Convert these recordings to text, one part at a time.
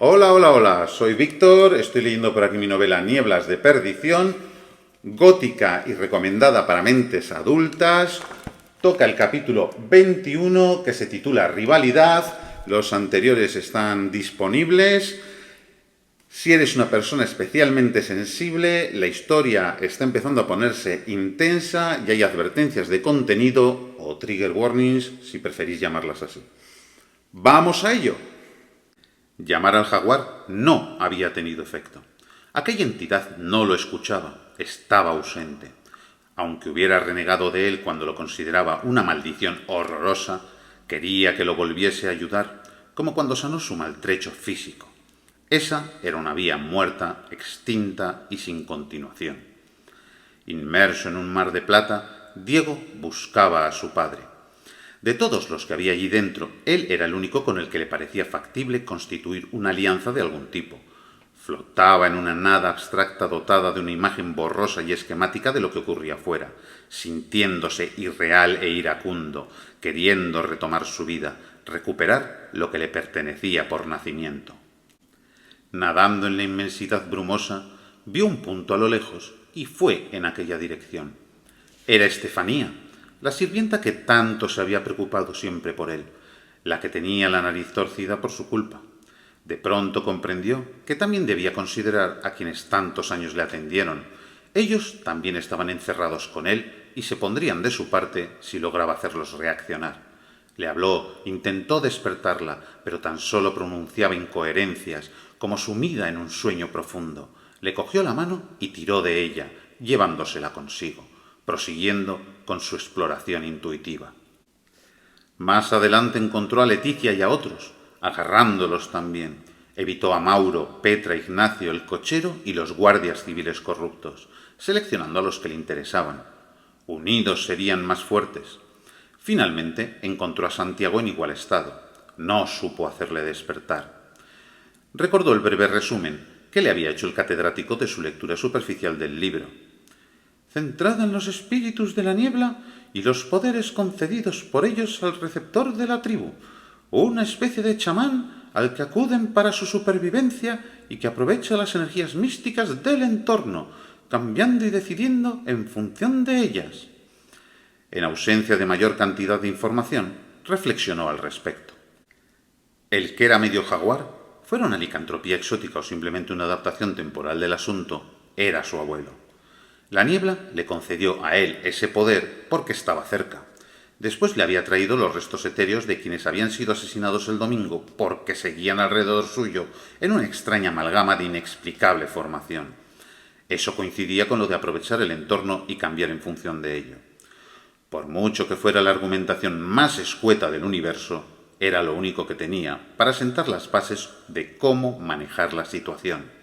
Hola, hola, hola, soy Víctor, estoy leyendo por aquí mi novela Nieblas de Perdición, gótica y recomendada para mentes adultas. Toca el capítulo 21 que se titula Rivalidad, los anteriores están disponibles. Si eres una persona especialmente sensible, la historia está empezando a ponerse intensa y hay advertencias de contenido o trigger warnings, si preferís llamarlas así. ¡Vamos a ello! Llamar al jaguar no había tenido efecto. Aquella entidad no lo escuchaba, estaba ausente. Aunque hubiera renegado de él cuando lo consideraba una maldición horrorosa, quería que lo volviese a ayudar, como cuando sanó su maltrecho físico. Esa era una vía muerta, extinta y sin continuación. Inmerso en un mar de plata, Diego buscaba a su padre. De todos los que había allí dentro, él era el único con el que le parecía factible constituir una alianza de algún tipo. Flotaba en una nada abstracta dotada de una imagen borrosa y esquemática de lo que ocurría fuera, sintiéndose irreal e iracundo, queriendo retomar su vida, recuperar lo que le pertenecía por nacimiento. Nadando en la inmensidad brumosa, vio un punto a lo lejos y fue en aquella dirección. Era Estefanía, la sirvienta que tanto se había preocupado siempre por él, la que tenía la nariz torcida por su culpa. De pronto comprendió que también debía considerar a quienes tantos años le atendieron. Ellos también estaban encerrados con él y se pondrían de su parte si lograba hacerlos reaccionar. Le habló, intentó despertarla, pero tan solo pronunciaba incoherencias, como sumida en un sueño profundo. Le cogió la mano y tiró de ella, llevándosela consigo, prosiguiendo con su exploración intuitiva. Más adelante encontró a Leticia y a otros, agarrándolos también. Evitó a Mauro, Petra, Ignacio, el cochero y los guardias civiles corruptos, seleccionando a los que le interesaban. Unidos serían más fuertes. Finalmente encontró a Santiago en igual estado. No supo hacerle despertar. Recordó el breve resumen que le había hecho el catedrático de su lectura superficial del libro. Centrada en los espíritus de la niebla y los poderes concedidos por ellos al receptor de la tribu, una especie de chamán al que acuden para su supervivencia y que aprovecha las energías místicas del entorno, cambiando y decidiendo en función de ellas. En ausencia de mayor cantidad de información, reflexionó al respecto. El que era medio jaguar, fuera una licantropía exótica o simplemente una adaptación temporal del asunto, era su abuelo. La niebla le concedió a él ese poder porque estaba cerca. Después le había traído los restos etéreos de quienes habían sido asesinados el domingo porque seguían alrededor suyo en una extraña amalgama de inexplicable formación. Eso coincidía con lo de aprovechar el entorno y cambiar en función de ello. Por mucho que fuera la argumentación más escueta del universo, era lo único que tenía para sentar las bases de cómo manejar la situación.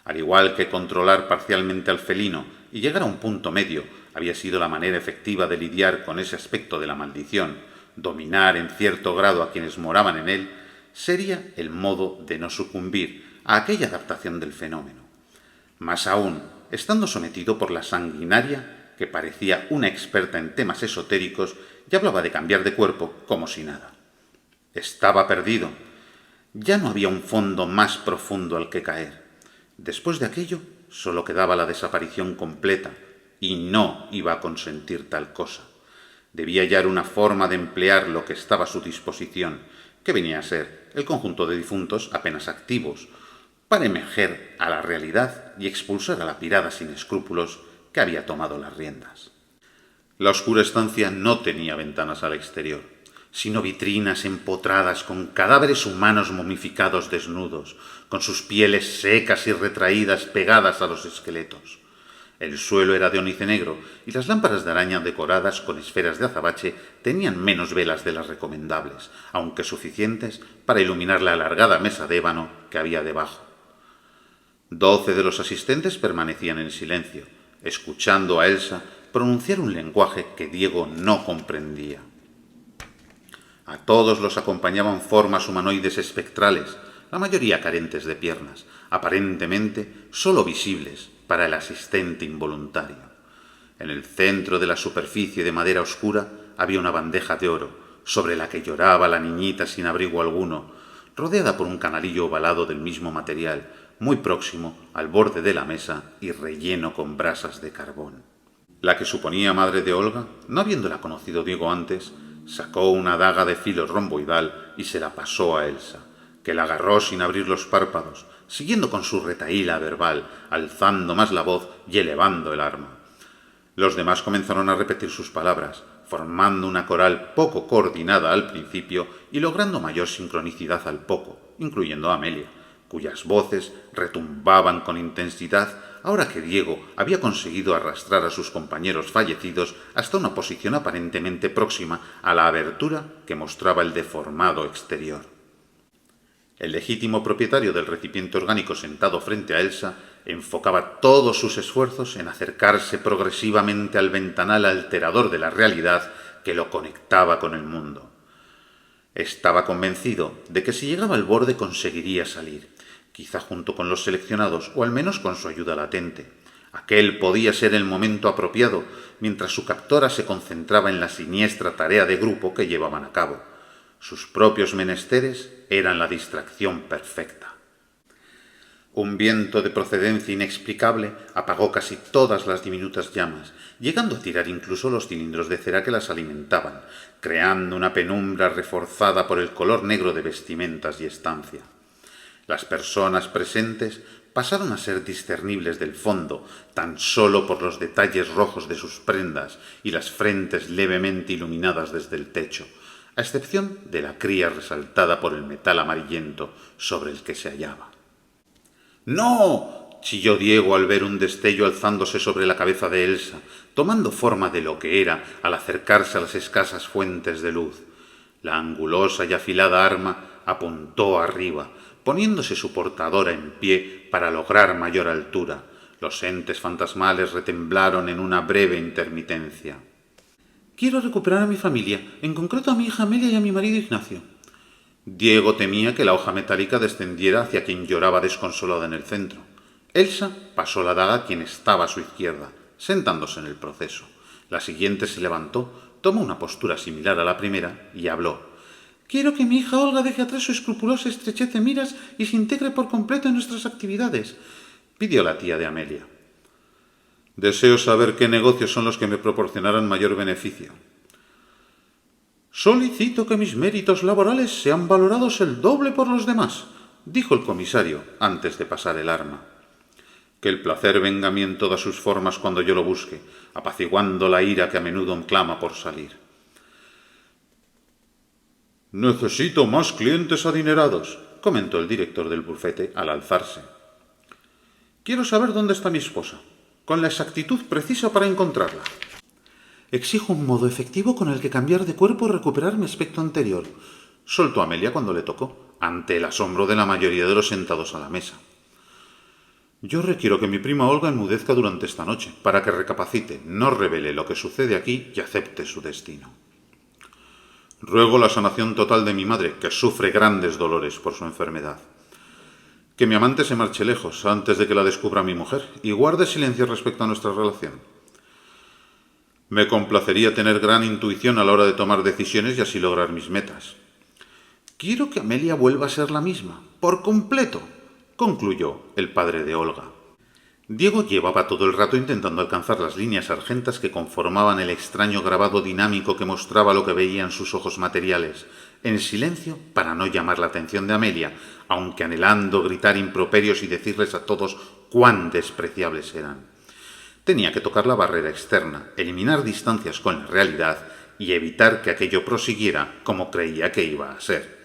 Al igual que controlar parcialmente al felino y llegar a un punto medio había sido la manera efectiva de lidiar con ese aspecto de la maldición, dominar en cierto grado a quienes moraban en él, sería el modo de no sucumbir a aquella adaptación del fenómeno. Más aún, estando sometido por la sanguinaria, que parecía una experta en temas esotéricos y hablaba de cambiar de cuerpo como si nada. Estaba perdido. Ya no había un fondo más profundo al que caer. Después de aquello, solo quedaba la desaparición completa, y no iba a consentir tal cosa. Debía hallar una forma de emplear lo que estaba a su disposición, que venía a ser el conjunto de difuntos apenas activos, para emerger a la realidad y expulsar a la pirada sin escrúpulos que había tomado las riendas. La oscura estancia no tenía ventanas al exterior, sino vitrinas empotradas con cadáveres humanos momificados desnudos, con sus pieles secas y retraídas pegadas a los esqueletos. El suelo era de ónice negro y las lámparas de araña decoradas con esferas de azabache tenían menos velas de las recomendables, aunque suficientes para iluminar la alargada mesa de ébano que había debajo. 12 de los asistentes permanecían en silencio, escuchando a Elsa pronunciar un lenguaje que Diego no comprendía. A todos los acompañaban formas humanoides espectrales, la mayoría carentes de piernas, aparentemente sólo visibles para el asistente involuntario. En el centro de la superficie de madera oscura había una bandeja de oro, sobre la que lloraba la niñita sin abrigo alguno. rodeada por un canalillo ovalado del mismo material, muy próximo al borde de la mesa y relleno con brasas de carbón. La que suponía madre de Olga, no habiéndola conocido Diego antes, sacó una daga de filo romboidal y se la pasó a Elsa, que la agarró sin abrir los párpados, siguiendo con su retahíla verbal, alzando más la voz y elevando el arma. Los demás comenzaron a repetir sus palabras, formando una coral poco coordinada al principio y logrando mayor sincronicidad al poco, incluyendo a Amelia, cuyas voces retumbaban con intensidad ahora que Diego había conseguido arrastrar a sus compañeros fallecidos hasta una posición aparentemente próxima a la abertura que mostraba el deformado exterior. El legítimo propietario del recipiente orgánico sentado frente a Elsa enfocaba todos sus esfuerzos en acercarse progresivamente al ventanal alterador de la realidad que lo conectaba con el mundo. Estaba convencido de que si llegaba al borde conseguiría salir, quizá junto con los seleccionados o al menos con su ayuda latente. Aquel podía ser el momento apropiado mientras su captora se concentraba en la siniestra tarea de grupo que llevaban a cabo. Sus propios menesteres eran la distracción perfecta. Un viento de procedencia inexplicable apagó casi todas las diminutas llamas, llegando a tirar incluso los cilindros de cera que las alimentaban, creando una penumbra reforzada por el color negro de vestimentas y estancia. Las personas presentes pasaron a ser discernibles del fondo, tan solo por los detalles rojos de sus prendas y las frentes levemente iluminadas desde el techo, a excepción de la cría resaltada por el metal amarillento sobre el que se hallaba. ¡No!, chilló Diego al ver un destello alzándose sobre la cabeza de Elsa, tomando forma de lo que era al acercarse a las escasas fuentes de luz. La angulosa y afilada arma apuntó arriba, poniéndose su portadora en pie para lograr mayor altura. Los entes fantasmales retemblaron en una breve intermitencia. «Quiero recuperar a mi familia, en concreto a mi hija Amelia y a mi marido Ignacio». Diego temía que la hoja metálica descendiera hacia quien lloraba desconsolada en el centro. Elsa pasó la daga a quien estaba a su izquierda, sentándose en el proceso. La siguiente se levantó, tomó una postura similar a la primera y habló. «Quiero que mi hija Olga deje atrás su escrupulosa estrechez de miras y se integre por completo en nuestras actividades», pidió la tía de Amelia. «Deseo saber qué negocios son los que me proporcionarán mayor beneficio». «Solicito que mis méritos laborales sean valorados el doble por los demás», dijo el comisario antes de pasar el arma. «Que el placer venga a mí en todas sus formas cuando yo lo busque, apaciguando la ira que a menudo clama por salir». «Necesito más clientes adinerados», comentó el director del bufete al alzarse. «Quiero saber dónde está mi esposa, con la exactitud precisa para encontrarla». «Exijo un modo efectivo con el que cambiar de cuerpo y recuperar mi aspecto anterior», soltó Amelia cuando le tocó, ante el asombro de la mayoría de los sentados a la mesa. «Yo requiero que mi prima Olga enmudezca durante esta noche, para que recapacite, no revele lo que sucede aquí y acepte su destino. Ruego la sanación total de mi madre, que sufre grandes dolores por su enfermedad. Que mi amante se marche lejos antes de que la descubra mi mujer y guarde silencio respecto a nuestra relación. Me complacería tener gran intuición a la hora de tomar decisiones y así lograr mis metas. Quiero que Amelia vuelva a ser la misma, por completo», concluyó el padre de Olga. Diego llevaba todo el rato intentando alcanzar las líneas argentas que conformaban el extraño grabado dinámico que mostraba lo que veían sus ojos materiales, en silencio para no llamar la atención de Amelia, aunque anhelando gritar improperios y decirles a todos cuán despreciables eran. Tenía que tocar la barrera externa, eliminar distancias con la realidad y evitar que aquello prosiguiera como creía que iba a ser.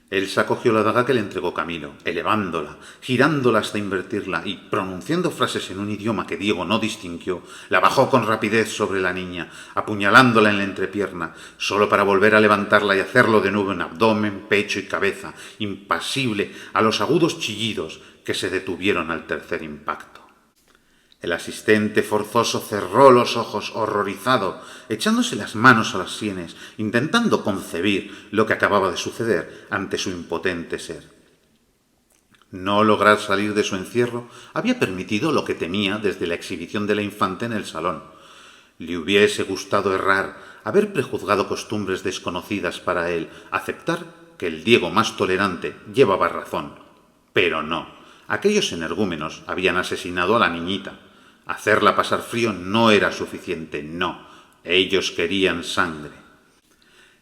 Elsa cogió la daga que le entregó Camilo, elevándola, girándola hasta invertirla y, pronunciando frases en un idioma que Diego no distinguió, la bajó con rapidez sobre la niña, apuñalándola en la entrepierna, solo para volver a levantarla y hacerlo de nuevo en abdomen, pecho y cabeza, impasible a los agudos chillidos que se detuvieron al tercer impacto. El asistente forzoso cerró los ojos horrorizado, echándose las manos a las sienes, intentando concebir lo que acababa de suceder ante su impotente ser. No lograr salir de su encierro había permitido lo que temía desde la exhibición de la infanta en el salón. Le hubiese gustado errar, haber prejuzgado costumbres desconocidas para él, aceptar que el Diego más tolerante llevaba razón. Pero no, aquellos energúmenos habían asesinado a la niñita. Hacerla pasar frío no era suficiente, no. Ellos querían sangre.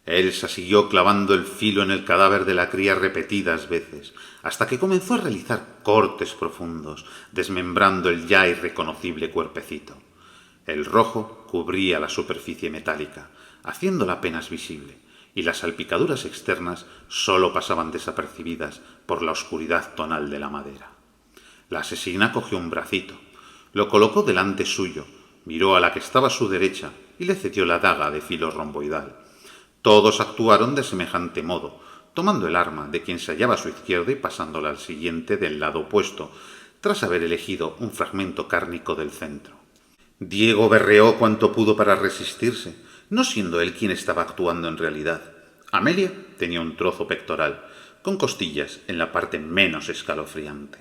Elsa siguió clavando el filo en el cadáver de la cría repetidas veces, hasta que comenzó a realizar cortes profundos, desmembrando el ya irreconocible cuerpecito. El rojo cubría la superficie metálica, haciéndola apenas visible, y las salpicaduras externas sólo pasaban desapercibidas por la oscuridad tonal de la madera. La asesina cogió un bracito, lo colocó delante suyo, miró a la que estaba a su derecha y le cedió la daga de filo romboidal. Todos actuaron de semejante modo, tomando el arma de quien se hallaba a su izquierda y pasándola al siguiente del lado opuesto, tras haber elegido un fragmento cárnico del centro. Diego berreó cuanto pudo para resistirse, no siendo él quien estaba actuando en realidad. Amelia tenía un trozo pectoral, con costillas en la parte menos escalofriante.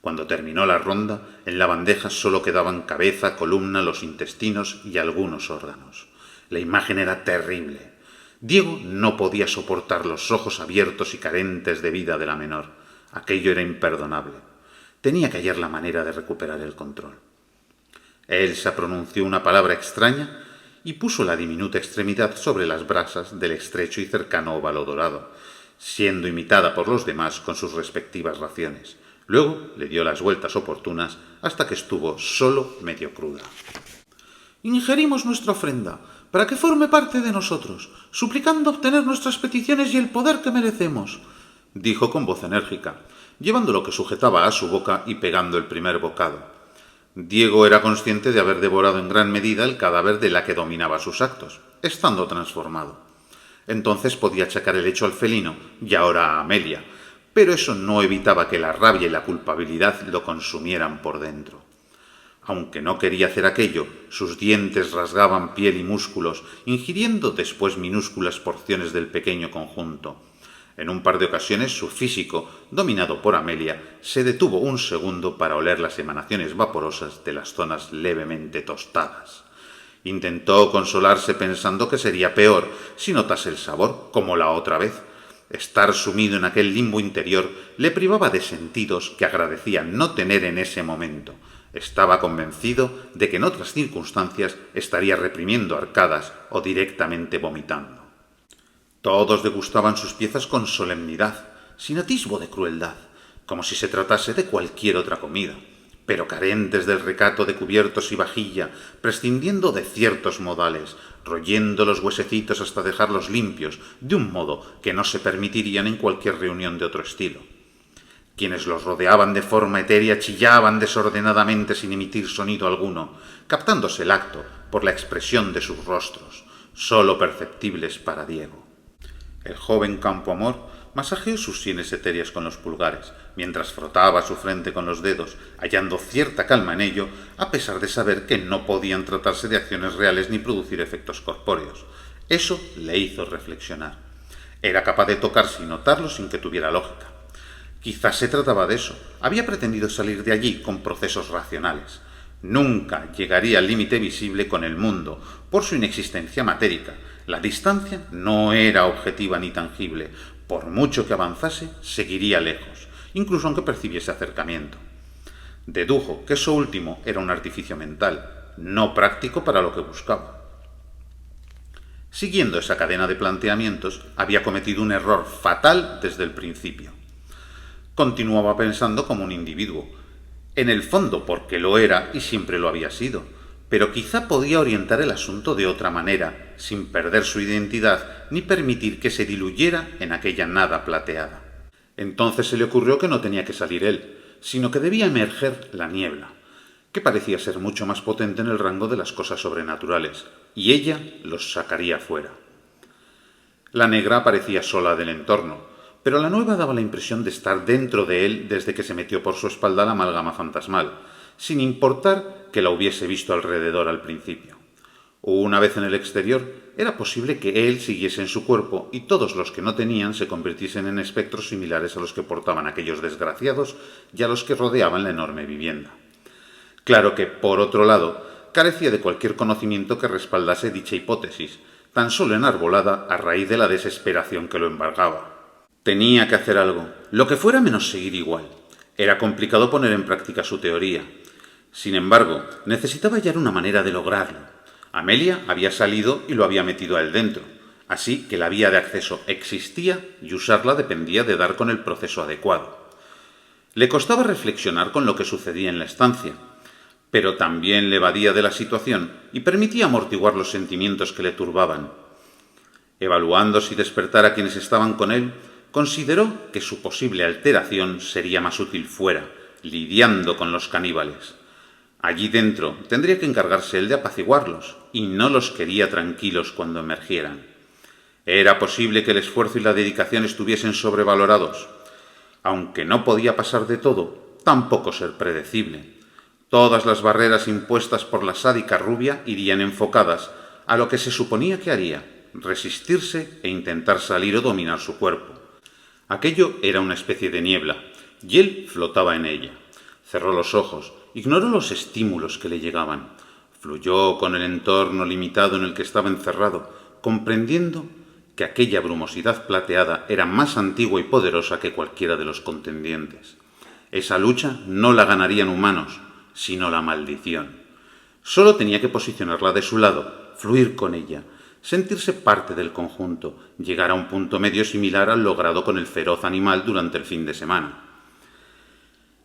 Cuando terminó la ronda, en la bandeja solo quedaban cabeza, columna, los intestinos y algunos órganos. La imagen era terrible. Diego no podía soportar los ojos abiertos y carentes de vida de la menor. Aquello era imperdonable. Tenía que hallar la manera de recuperar el control. Elsa pronunció una palabra extraña y puso la diminuta extremidad sobre las brasas del estrecho y cercano óvalo dorado, siendo imitada por los demás con sus respectivas raciones. Luego le dio las vueltas oportunas hasta que estuvo solo medio cruda. «Ingerimos nuestra ofrenda, para que forme parte de nosotros, suplicando obtener nuestras peticiones y el poder que merecemos», dijo con voz enérgica, llevando lo que sujetaba a su boca y pegando el primer bocado. Diego era consciente de haber devorado en gran medida el cadáver de la que dominaba sus actos, estando transformado. Entonces podía achacar el hecho al felino y ahora a Amelia, pero eso no evitaba que la rabia y la culpabilidad lo consumieran por dentro. Aunque no quería hacer aquello, sus dientes rasgaban piel y músculos, ingiriendo después minúsculas porciones del pequeño conjunto. En un par de ocasiones su físico, dominado por Amelia, se detuvo un segundo para oler las emanaciones vaporosas de las zonas levemente tostadas. Intentó consolarse pensando que sería peor si notase el sabor, como la otra vez. Estar sumido en aquel limbo interior le privaba de sentidos que agradecía no tener en ese momento. Estaba convencido de que en otras circunstancias estaría reprimiendo arcadas o directamente vomitando. Todos degustaban sus piezas con solemnidad, sin atisbo de crueldad, como si se tratase de cualquier otra comida, pero carentes del recato de cubiertos y vajilla, prescindiendo de ciertos modales, royendo los huesecitos hasta dejarlos limpios, de un modo que no se permitirían en cualquier reunión de otro estilo. Quienes los rodeaban de forma etérea chillaban desordenadamente sin emitir sonido alguno, captándose el acto por la expresión de sus rostros, sólo perceptibles para Diego. El joven Campoamor masajeó sus sienes etéreas con los pulgares, mientras frotaba su frente con los dedos, hallando cierta calma en ello, a pesar de saber que no podían tratarse de acciones reales ni producir efectos corpóreos. Eso le hizo reflexionar. Era capaz de tocarse y notarlo sin que tuviera lógica. Quizás se trataba de eso. Había pretendido salir de allí con procesos racionales. Nunca llegaría al límite visible con el mundo, por su inexistencia matérica. La distancia no era objetiva ni tangible. Por mucho que avanzase, seguiría lejos, incluso aunque percibiese acercamiento. Dedujo que eso último era un artificio mental, no práctico para lo que buscaba. Siguiendo esa cadena de planteamientos, había cometido un error fatal desde el principio. Continuaba pensando como un individuo, en el fondo porque lo era y siempre lo había sido, pero quizá podía orientar el asunto de otra manera, sin perder su identidad ni permitir que se diluyera en aquella nada plateada. Entonces se le ocurrió que no tenía que salir él, sino que debía emerger la niebla, que parecía ser mucho más potente en el rango de las cosas sobrenaturales, y ella los sacaría fuera. La negra aparecía sola del entorno, pero la nueva daba la impresión de estar dentro de él desde que se metió por su espalda la amalgama fantasmal, sin importar que la hubiese visto alrededor al principio. Una vez en el exterior, era posible que él siguiese en su cuerpo y todos los que no tenían se convirtiesen en espectros similares a los que portaban aquellos desgraciados y a los que rodeaban la enorme vivienda. Claro que, por otro lado, carecía de cualquier conocimiento que respaldase dicha hipótesis, tan solo enarbolada a raíz de la desesperación que lo embargaba. Tenía que hacer algo, lo que fuera menos seguir igual. Era complicado poner en práctica su teoría. Sin embargo, necesitaba hallar una manera de lograrlo. Amelia había salido y lo había metido a él dentro, así que la vía de acceso existía y usarla dependía de dar con el proceso adecuado. Le costaba reflexionar con lo que sucedía en la estancia, pero también le evadía de la situación y permitía amortiguar los sentimientos que le turbaban. Evaluando si despertar a quienes estaban con él, consideró que su posible alteración sería más útil fuera, lidiando con los caníbales. Allí dentro tendría que encargarse él de apaciguarlos, y no los quería tranquilos cuando emergieran. Era posible que el esfuerzo y la dedicación estuviesen sobrevalorados. Aunque no podía pasar de todo, tampoco ser predecible. Todas las barreras impuestas por la sádica rubia irían enfocadas a lo que se suponía que haría, resistirse e intentar salir o dominar su cuerpo. Aquello era una especie de niebla, y él flotaba en ella. Cerró los ojos, ignoró los estímulos que le llegaban. Fluyó con el entorno limitado en el que estaba encerrado, comprendiendo que aquella brumosidad plateada era más antigua y poderosa que cualquiera de los contendientes. Esa lucha no la ganarían humanos, sino la maldición. Solo tenía que posicionarla de su lado, fluir con ella, sentirse parte del conjunto, llegar a un punto medio similar al logrado con el feroz animal durante el fin de semana.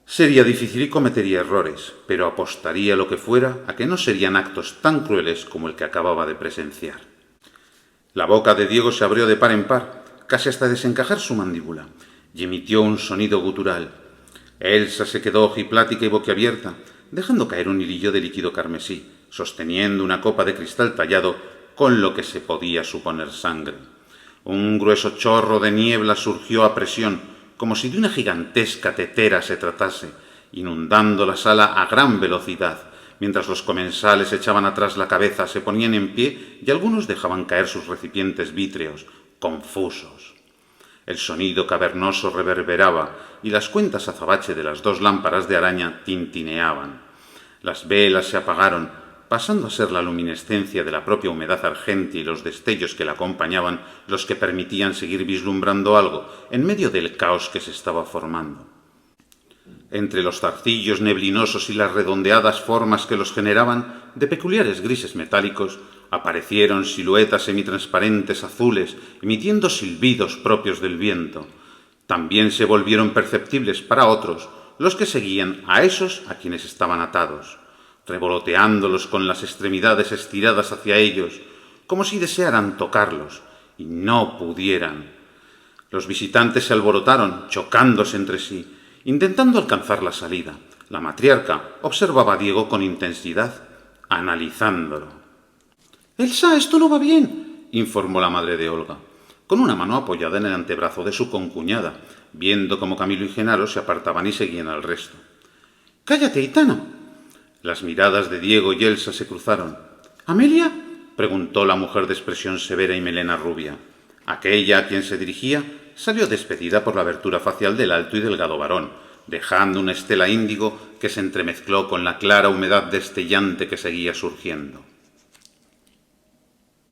Sería difícil y cometería errores, pero apostaría lo que fuera a que no serían actos tan crueles como el que acababa de presenciar. La boca de Diego se abrió de par en par, casi hasta desencajar su mandíbula, y emitió un sonido gutural. Elsa se quedó ojiplática y boquiabierta, dejando caer un hilillo de líquido carmesí, sosteniendo una copa de cristal tallado con lo que se podía suponer sangre. Un grueso chorro de niebla surgió a presión, como si de una gigantesca tetera se tratase, inundando la sala a gran velocidad, mientras los comensales echaban atrás la cabeza, se ponían en pie y algunos dejaban caer sus recipientes vítreos, confusos. El sonido cavernoso reverberaba y las cuentas azabache de las dos lámparas de araña tintineaban. Las velas se apagaron, pasando a ser la luminescencia de la propia humedad argentea y los destellos que la acompañaban los que permitían seguir vislumbrando algo en medio del caos que se estaba formando. Entre los zarcillos neblinosos y las redondeadas formas que los generaban, de peculiares grises metálicos, aparecieron siluetas semitransparentes azules, emitiendo silbidos propios del viento. También se volvieron perceptibles para otros los que seguían a esos a quienes estaban atados, revoloteándolos con las extremidades estiradas hacia ellos, como si desearan tocarlos, y no pudieran. Los visitantes se alborotaron, chocándose entre sí, intentando alcanzar la salida. La matriarca observaba a Diego con intensidad, analizándolo. «Elsa, esto no va bien», informó la madre de Olga, con una mano apoyada en el antebrazo de su concuñada, viendo cómo Camilo y Genaro se apartaban y seguían al resto. «Cállate, Aitana». Las miradas de Diego y Elsa se cruzaron. «¿Amelia?», preguntó la mujer de expresión severa y melena rubia. Aquella a quien se dirigía salió despedida por la abertura facial del alto y delgado varón, dejando una estela índigo que se entremezcló con la clara humedad destellante que seguía surgiendo.